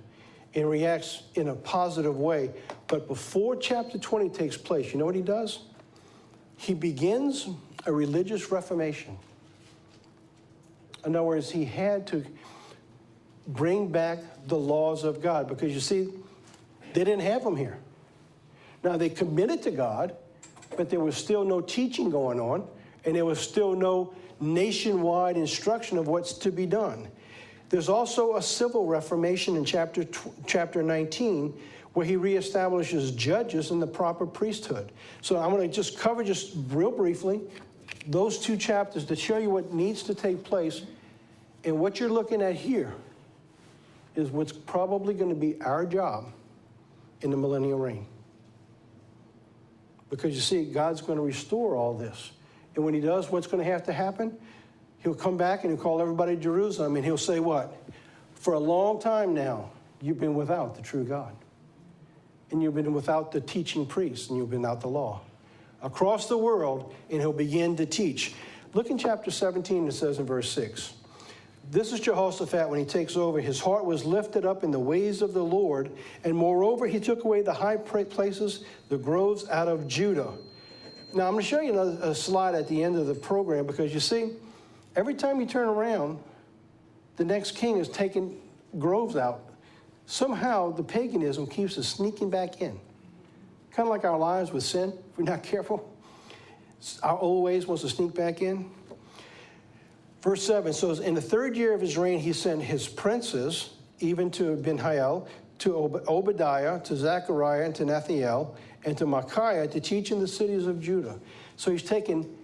and reacts in a positive way, but before chapter 20 takes place, you know what he does? He begins a religious reformation. In other words, he had to bring back the laws of God, because you see, they didn't have them here. Now, they committed to God, but there was still no teaching going on, and there was still no nationwide instruction of what's to be done. There's also a civil reformation in chapter 19, where he reestablishes judges in the proper priesthood. So I'm going to just cover, just real briefly, those two chapters to show you what needs to take place. And what you're looking at here is what's probably going to be our job in the millennial reign. Because you see, God's going to restore all this. And when he does, what's going to have to happen? He'll come back and he'll call everybody to Jerusalem, and he'll say what? For a long time now, you've been without the true God. And you've been without the teaching priests, and you've been without the law. Across the world, and he'll begin to teach. Look in chapter 17, it says in verse 6. This is Jehoshaphat when he takes over. His heart was lifted up in the ways of the Lord, and moreover, he took away the high places, the groves out of Judah. Now, I'm going to show you a slide at the end of the program, because you see, every time you turn around, the next king is taking groves out. Somehow, the paganism keeps us sneaking back in. Kind of like our lives with sin, if we're not careful. Our old ways wants to sneak back in. Verse 7 says, in the 3rd year of his reign, he sent his princes, even to Ben-Hail, to Obadiah, to Zechariah, and to Nethiel, and to Micaiah, to teach in the cities of Judah. So he's taken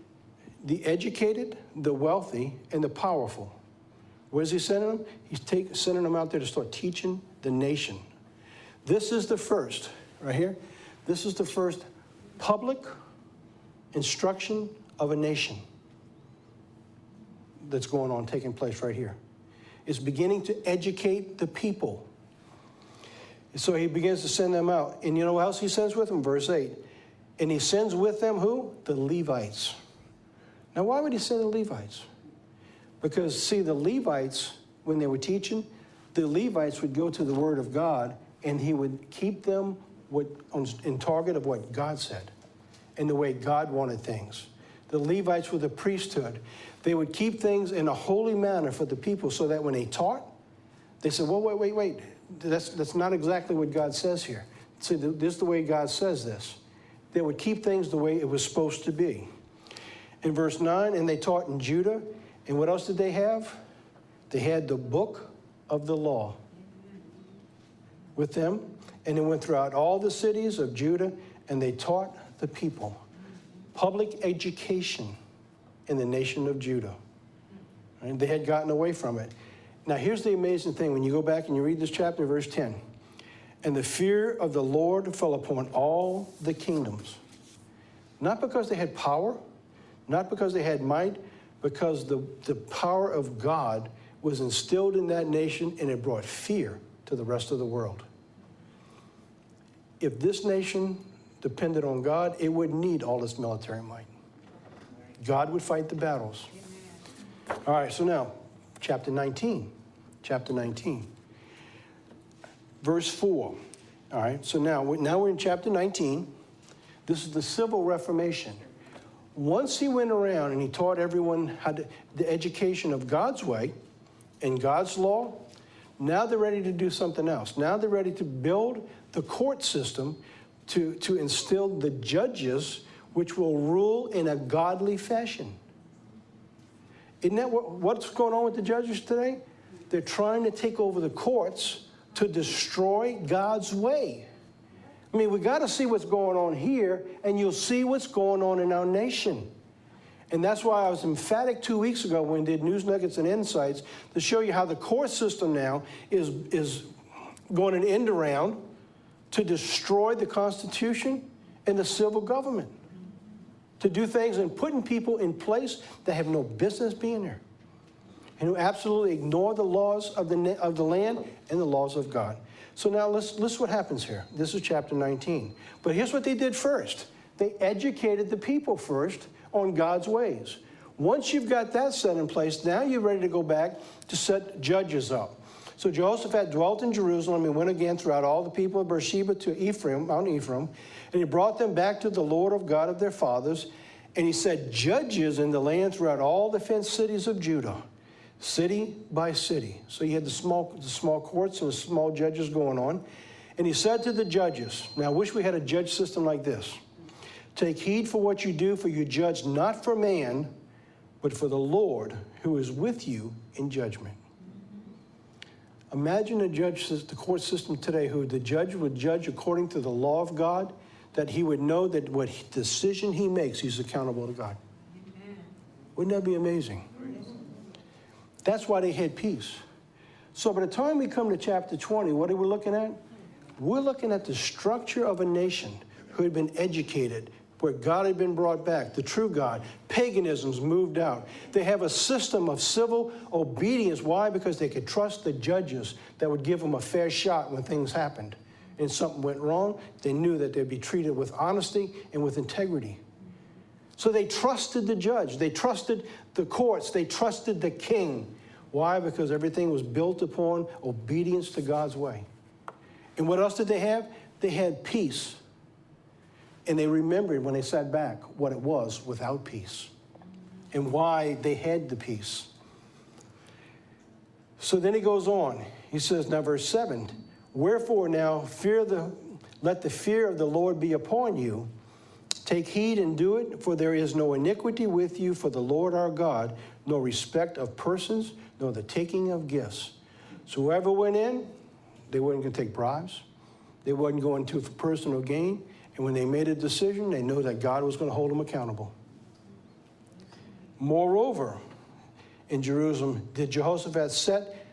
the educated, the wealthy, and the powerful. Where is he sending them? He's sending them out there to start teaching the nation. This is the first, right here, this is the first public instruction of a nation that's going on, taking place right here. It's beginning to educate the people. So he begins to send them out. And you know what else he sends with them? Verse 8. And he sends with them who? The Levites. Now, why would he send the Levites? Because, see, the Levites, when they were teaching, the Levites would go to the Word of God, and he would keep them in target of what God said and the way God wanted things. The Levites were the priesthood. They would keep things in a holy manner for the people so that when they taught, they said, well, wait. That's not exactly what God says here. See, this is the way God says this. They would keep things the way it was supposed to be. In verse 9, and they taught in Judah. And what else did they have? They had the book of the law with them. And they went throughout all the cities of Judah, and they taught the people. Public education in the nation of Judah. And they had gotten away from it. Now, here's the amazing thing. When you go back and you read this chapter, verse 10. And the fear of the Lord fell upon all the kingdoms. Not because they had power, not because they had might, because the power of God was instilled in that nation, and it brought fear to the rest of the world. If this nation depended on God, it wouldn't need all this military might. God would fight the battles. All right, so now, chapter 19. Chapter 19. Verse 4. All right, so now we're in chapter 19. This is the Civil Reformation. Once he went around and he taught everyone the education of God's way and God's law, now they're ready to do something else. Now they're ready to build the court system to instill the judges which will rule in a godly fashion. Isn't that what's going on with the judges today? They're trying to take over the courts to destroy God's way. I mean, we got to see what's going on here, and you'll see what's going on in our nation. And that's why I was emphatic 2 weeks ago when we did News Nuggets and Insights to show you how the court system now is going an end around to destroy the Constitution and the civil government, to do things and putting people in place that have no business being there, and who absolutely ignore the laws of the land and the laws of God. So now let's what happens here. This is chapter 19. But here's what they did first. They educated the people first on God's ways. Once you've got that set in place, now you're ready to go back to set judges up. So Jehoshaphat dwelt in Jerusalem and went again throughout all the people of Beersheba to Ephraim, Mount Ephraim, and he brought them back to the Lord of God of their fathers, and he set judges in the land throughout all the fenced cities of Judah, city by city. So you had the small courts and the small judges going on. And he said to the judges, now I wish we had a judge system like this. Take heed for what you do, for you judge not for man, but for the Lord who is with you in judgment. Imagine the court system today, who the judge would judge according to the law of God, that he would know that what decision he makes, he's accountable to God. Amen. Wouldn't that be amazing? That's why they had peace. So by the time we come to chapter 20, what are we looking at? We're looking at the structure of a nation who had been educated, where God had been brought back, the true God. Paganism's moved out. They have a system of civil obedience. Why? Because they could trust the judges that would give them a fair shot when things happened. And something went wrong, they knew that they'd be treated with honesty and with integrity. So they trusted the judge. They trusted the courts. They trusted the king. Why? Because everything was built upon obedience to God's way. And what else did they have? They had peace. And they remembered when they sat back what it was without peace and why they had the peace. So then he goes on. He says, now verse 7, wherefore now let the fear of the Lord be upon you. Take heed and do it, for there is no iniquity with you for the Lord our God, nor respect of persons, nor the taking of gifts. So whoever went in, they weren't going to take bribes. They wasn't going to for personal gain. And when they made a decision, they knew that God was going to hold them accountable. Moreover, in Jerusalem, did Jehoshaphat set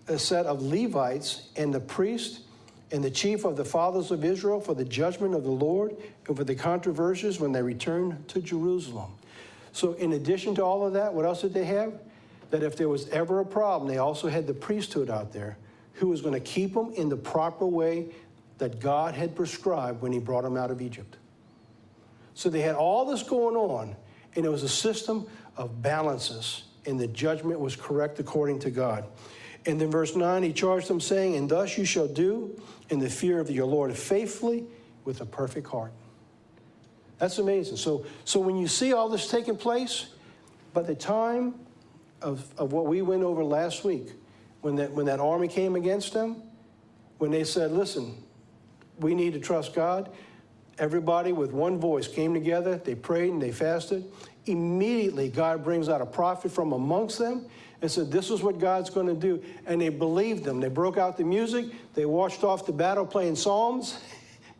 a set of Levites and the priest and the chief of the fathers of Israel for the judgment of the Lord and for the controversies when they returned to Jerusalem. So in addition to all of that, what else did they have? That if there was ever a problem, they also had the priesthood out there who was going to keep them in the proper way that God had prescribed when he brought them out of Egypt. So they had all this going on, and it was a system of balances, and the judgment was correct according to God. And then verse 9, he charged them, saying, and thus you shall do in the fear of your Lord faithfully with a perfect heart. That's amazing. So when you see all this taking place, by the time of what we went over last week, when that army came against them, when they said, listen, we need to trust God, everybody with one voice came together, they prayed and they fasted. Immediately, God brings out a prophet from amongst them and said, this is what God's going to do. And they believed them. They broke out the music. They watched off the battle playing psalms,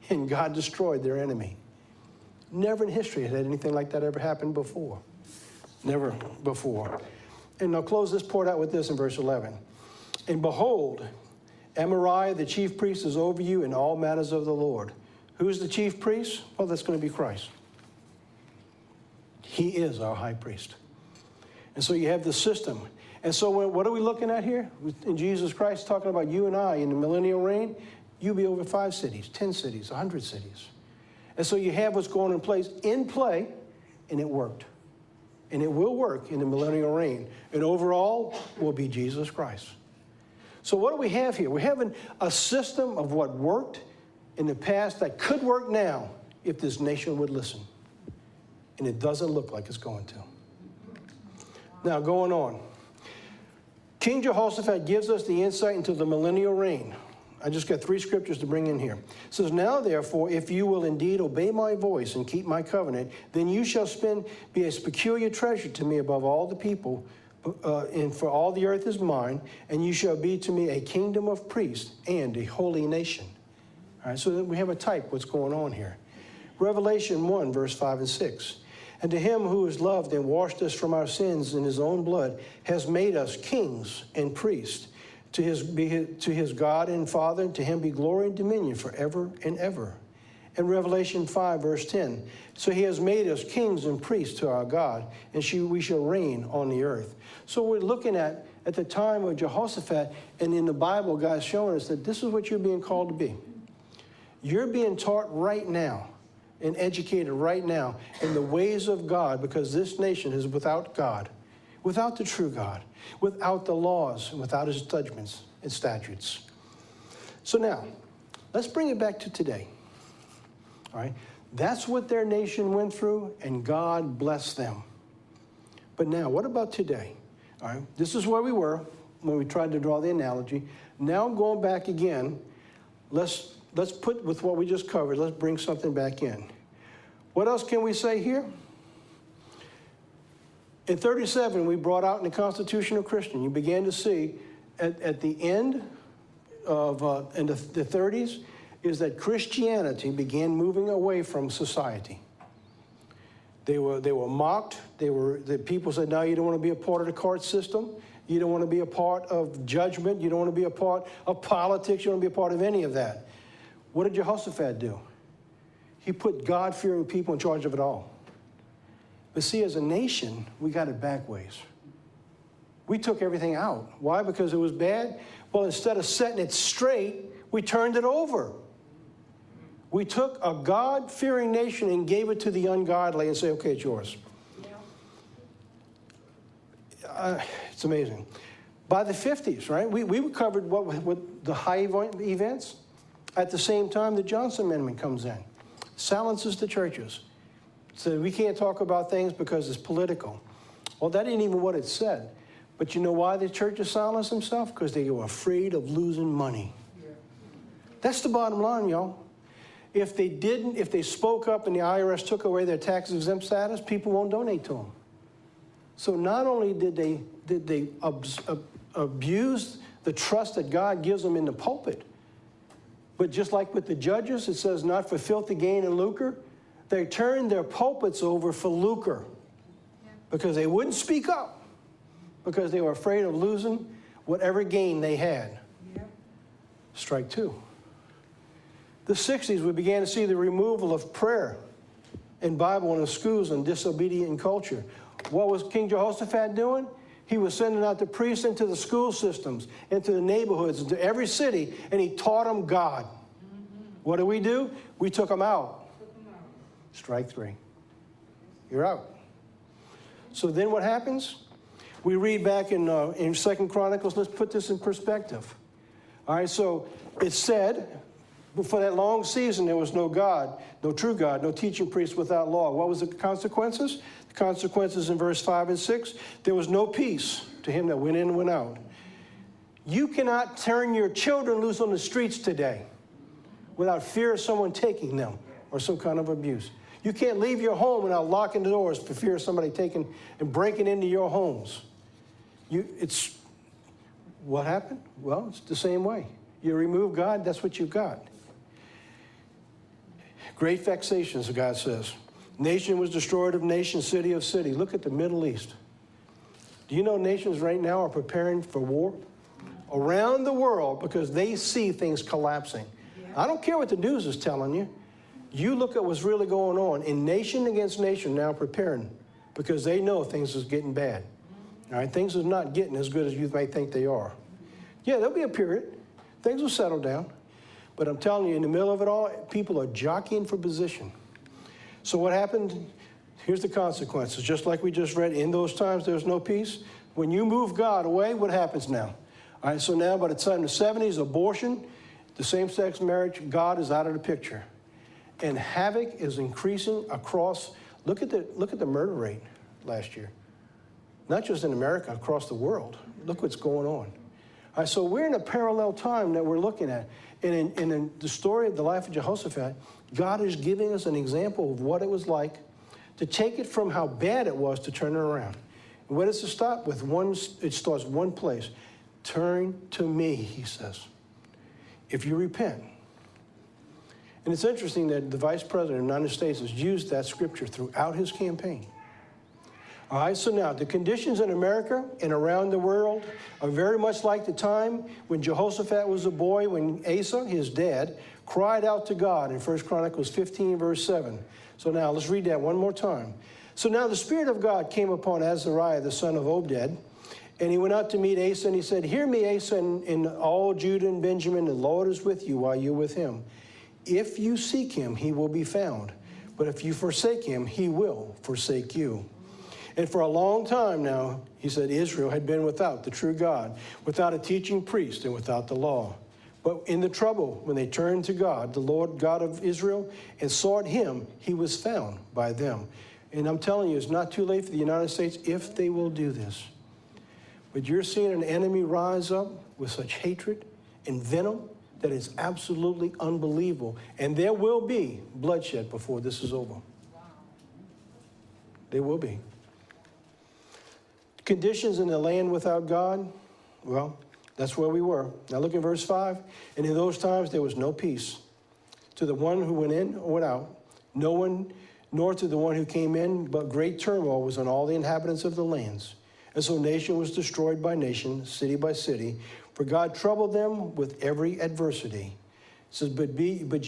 and God destroyed their enemy. Never in history had anything like that ever happened before. Never before. And I'll close this part out with this in verse 11. And behold, Amariah, the chief priest, is over you in all matters of the Lord. Who's the chief priest? Well, that's going to be Christ. He is our high priest. And so you have the system. And so what are we looking at here? In Jesus Christ, talking about you and I in the millennial reign, you'll be over 5 cities, 10 cities, 100 cities. And so you have what's going in play, and it worked. And it will work in the millennial reign. And overall will be Jesus Christ. So what do we have here? We're having a system of what worked in the past that could work now if this nation would listen. And it doesn't look like it's going to. Now, going on. King Jehoshaphat gives us the insight into the millennial reign. I just got 3 scriptures to bring in here. It says, now, therefore, if you will indeed obey my voice and keep my covenant, then you shall be a peculiar treasure to me above all the people, and for all the earth is mine, and you shall be to me a kingdom of priests and a holy nation. All right, so we have a type what's going on here. Revelation 1, verse 5 and 6. And to him who is loved and washed us from our sins in his own blood has made us kings and priests to his God and Father, and to him be glory and dominion forever and ever. And Revelation 5, verse 10. So he has made us kings and priests to our God, and we shall reign on the earth. So we're looking at the time of Jehoshaphat, and in the Bible, God's showing us that this is what you're being called to be. You're being taught right now and educated right now in the ways of God, because this nation is without God, without the true God, without the laws, and without his judgments and statutes. So now, let's bring it back to today. All right? That's what their nation went through, and God blessed them. But now, what about today? All right? This is where we were when we tried to draw the analogy. Now, going back again, let's put with what we just covered, let's bring something back in. What else can we say here? In 37, we brought out in the Constitutional Christian, you began to see at the end of in the 30s, is that Christianity began moving away from society. They were mocked. The people said, no, you don't want to be a part of the court system. You don't want to be a part of judgment. You don't want to be a part of politics. You don't want to be a part of any of that. What did Jehoshaphat do? He put God-fearing people in charge of it all. But see, as a nation, we got it back ways. We took everything out. Why? Because it was bad? Well, instead of setting it straight, we turned it over. We took a God-fearing nation and gave it to the ungodly and say, okay, it's yours. It's amazing. By the 50s, right, we covered what the high events. At the same time, the Johnson Amendment comes in. Silences the churches. So we can't talk about things because it's political. Well, that ain't even what it said. But you know why the churches silenced themselves? Because they were afraid of losing money. Yeah. That's the bottom line, y'all. If they spoke up and the IRS took away their tax-exempt status, people won't donate to them. So not only did they abuse the trust that God gives them in the pulpit, but just like with the judges, it says not for filthy gain and lucre, they turned their pulpits over for lucre because they wouldn't speak up because they were afraid of losing whatever gain they had. Strike 2. The 60s, we began to see the removal of prayer in Bible in the schools and disobedient culture. What was King Jehoshaphat doing? He was sending out the priests into the school systems, into the neighborhoods, into every city, and he taught them God. What do? We took them out. Strike 3. You're out. So then what happens? We read back in 2 Chronicles. Let's put this in perspective. All right, so it said, But for that long season, there was no God, no true God, no teaching priest without law. What was the consequences? The consequences in verse 5 and 6, there was no peace to him that went in and went out. You cannot turn your children loose on the streets today without fear of someone taking them or some kind of abuse. You can't leave your home without locking the doors for fear of somebody taking and breaking into your homes. It's what happened? Well, it's the same way. You remove God, that's what you've got. Great vexations, God says. Nation was destroyed of nation, city of city. Look at the Middle East. Do you know nations right now are preparing for war? Around the world, because they see things collapsing. Yeah. I don't care what the news is telling you. You look at what's really going on in nation against nation now preparing because they know things is getting bad. All right, things are not getting as good as you might think they are. Yeah, there'll be a period. Things will settle down. But I'm telling you, in the middle of it all, people are jockeying for position. So what happened? Here's the consequences. Just like we just read, in those times there was no peace. When you move God away, what happens now? All right, so now by the time the 70s, abortion, the same-sex marriage, God is out of the picture. And havoc is increasing across, look at the murder rate last year. Not just in America, across the world. Look what's going on. All right, so we're in a parallel time that we're looking at. And in the story of the life of Jehoshaphat, God is giving us an example of what it was like to take it from how bad it was to turn it around. And where does it stop? With one, it starts one place. Turn to me, he says, if you repent. And it's interesting that the Vice President of the United States has used that scripture throughout his campaign. All right, so now the conditions in America and around the world are very much like the time when Jehoshaphat was a boy, when Asa, his dad, cried out to God in 1 Chronicles 15, verse 7. So now let's read that one more time. So now the Spirit of God came upon Azariah, the son of Obed, and he went out to meet Asa, and he said, hear me, Asa, and all Judah and Benjamin, the Lord is with you while you're with him. If you seek him, he will be found. But if you forsake him, he will forsake you. And for a long time now, he said, Israel had been without the true God, without a teaching priest, and without the law. But in the trouble, when they turned to God, the Lord God of Israel, and sought him, he was found by them. And I'm telling you, it's not too late for the United States if they will do this. But you're seeing an enemy rise up with such hatred and venom that is absolutely unbelievable. And there will be bloodshed before this is over. Wow. There will be. Conditions in the land without God, well, that's where we were. Now look at verse 5. And in those times there was no peace to the one who went in or went out, no one, nor to the one who came in, but great turmoil was on all the inhabitants of the lands. And so nation was destroyed by nation, city by city, for God troubled them with every adversity. It says, but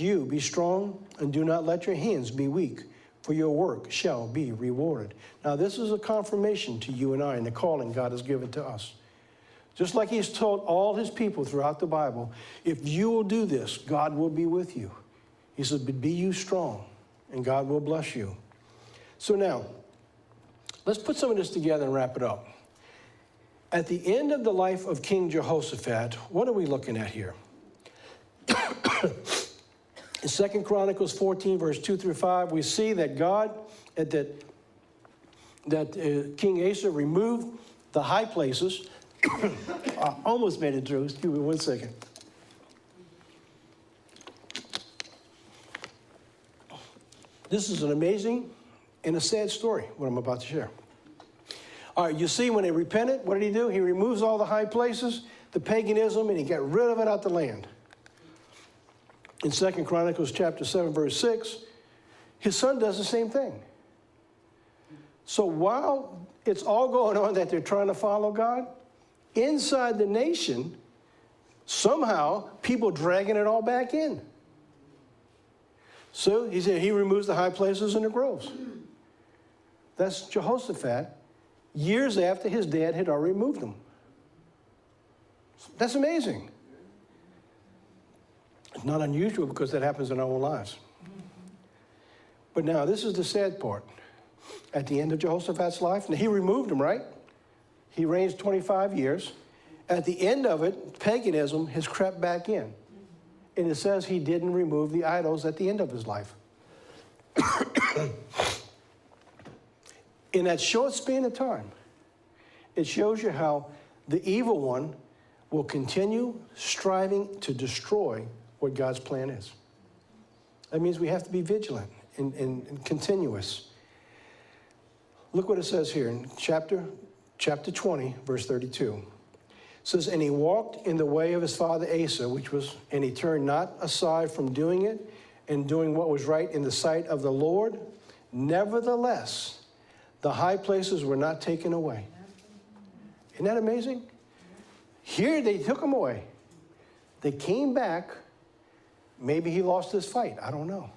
you be strong, and do not let your hands be weak, for your work shall be rewarded. Now, this is a confirmation to you and I in the calling God has given to us. Just like he's told all his people throughout the Bible, if you will do this, God will be with you. He says, but be you strong, and God will bless you. So now, let's put some of this together and wrap it up. At the end of the life of King Jehoshaphat, what are we looking at here? In 2 Chronicles 14, verse 2 through 5, we see that King Asa removed the high places. I almost made it through. Excuse me 1 second. This is an amazing and a sad story, what I'm about to share. All right, you see when they repented, what did he do? He removes all the high places, the paganism, and he got rid of it out the land. In 2 Chronicles chapter 7, verse 6, his son does the same thing. So while it's all going on that they're trying to follow God, inside the nation, somehow people dragging it all back in. So he said he removes the high places and the groves. That's Jehoshaphat, years after his dad had already removed them. That's amazing. It's not unusual because that happens in our own lives. But now, this is the sad part. At the end of Jehoshaphat's life, now he removed them, right? He reigned 25 years. At the end of it, paganism has crept back in. And it says he didn't remove the idols at the end of his life. In that short span of time, it shows you how the evil one will continue striving to destroy what God's plan is. That means we have to be vigilant and continuous. Look what it says here in chapter 20, verse 32. It says, and he walked in the way of his father Asa, and he turned not aside from doing it and doing what was right in the sight of the Lord. Nevertheless, the high places were not taken away. Isn't that amazing? Here they took him away. They came back. Maybe he lost his fight. I don't know.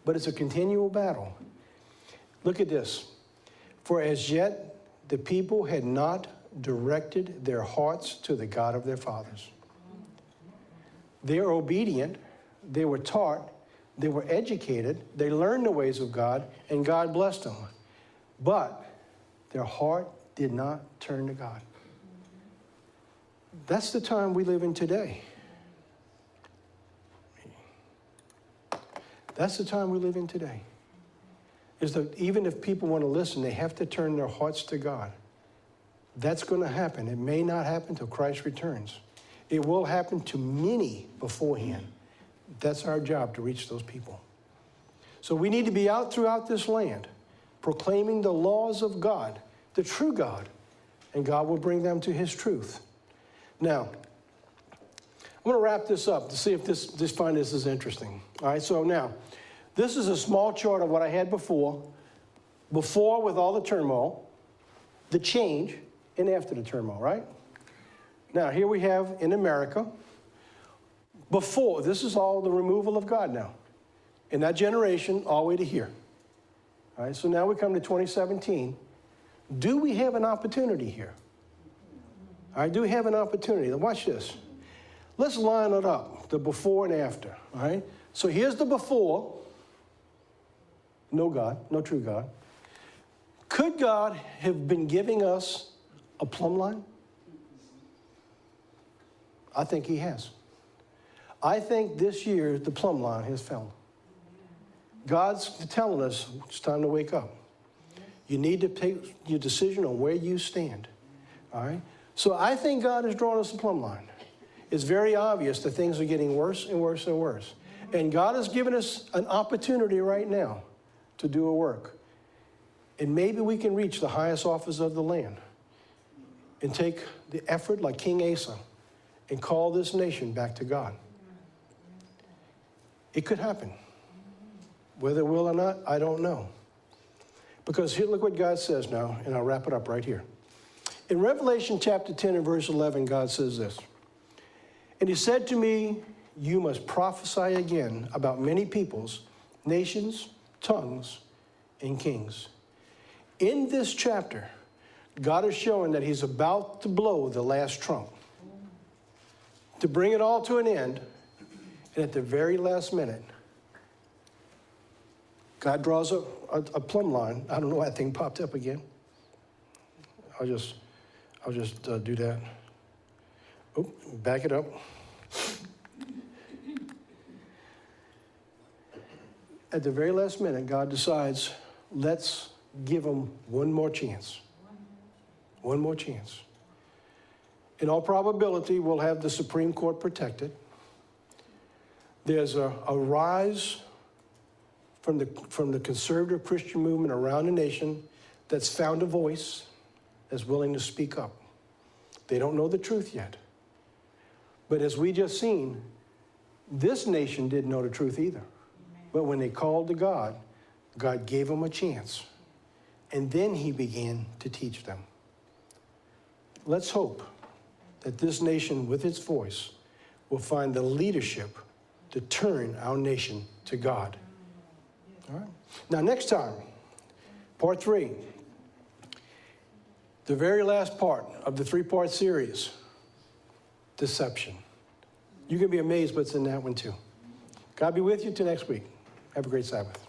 But it's a continual battle. Look at this. For as yet the people had not directed their hearts to the God of their fathers. They are obedient. They were taught. They were educated. They learned the ways of God, and God blessed them. But their heart did not turn to God. That's the time we live in today. That's the time we live in today. Is that even if people want to listen, they have to turn their hearts to God. That's going to happen. It may not happen until Christ returns. It will happen to many beforehand. That's our job, to reach those people. So we need to be out throughout this land, proclaiming the laws of God, the true God, and God will bring them to his truth. Now, I'm going to wrap this up to see if find this is interesting. All right, so now, this is a small chart of what I had before with all the turmoil, the change, and after the turmoil, right? Now, here we have in America, before, this is all the removal of God now. In that generation, all the way to here. All right, so now we come to 2017. Do we have an opportunity here? All right, do we have an opportunity? Now watch this. Let's line it up, the before and after, all right? So here's the before. No God, no true God. Could God have been giving us a plumb line? I think he has. I think this year the plumb line has fell. God's telling us it's time to wake up. You need to take your decision on where you stand, all right? So I think God has drawn us a plumb line. It's very obvious that things are getting worse and worse and worse. And God has given us an opportunity right now to do a work. And maybe we can reach the highest office of the land and take the effort like King Asa and call this nation back to God. It could happen. Whether it will or not, I don't know. Because here, look what God says now, and I'll wrap it up right here. In Revelation chapter 10 and verse 11, God says this. And he said to me, you must prophesy again about many peoples, nations, tongues, and kings. In this chapter, God is showing that he's about to blow the last trump. To bring it all to an end, and at the very last minute, God draws a plumb line. I don't know why that thing popped up again. I'll just do that. Oh, back it up. At the very last minute, God decides, let's give them one more chance. One more chance. In all probability, we'll have the Supreme Court protected. There's a rise from the conservative Christian movement around the nation that's found a voice, that's willing to speak up. They don't know the truth yet. But as we just seen, this nation didn't know the truth either. Amen. But when they called to God, God gave them a chance. And then he began to teach them. Let's hope that this nation, with its voice, will find the leadership to turn our nation to God. All right. Now, next time, part 3, the very last part of the 3-part series, deception. You can be amazed what's in that one too. God be with you till next week. Have a great Sabbath.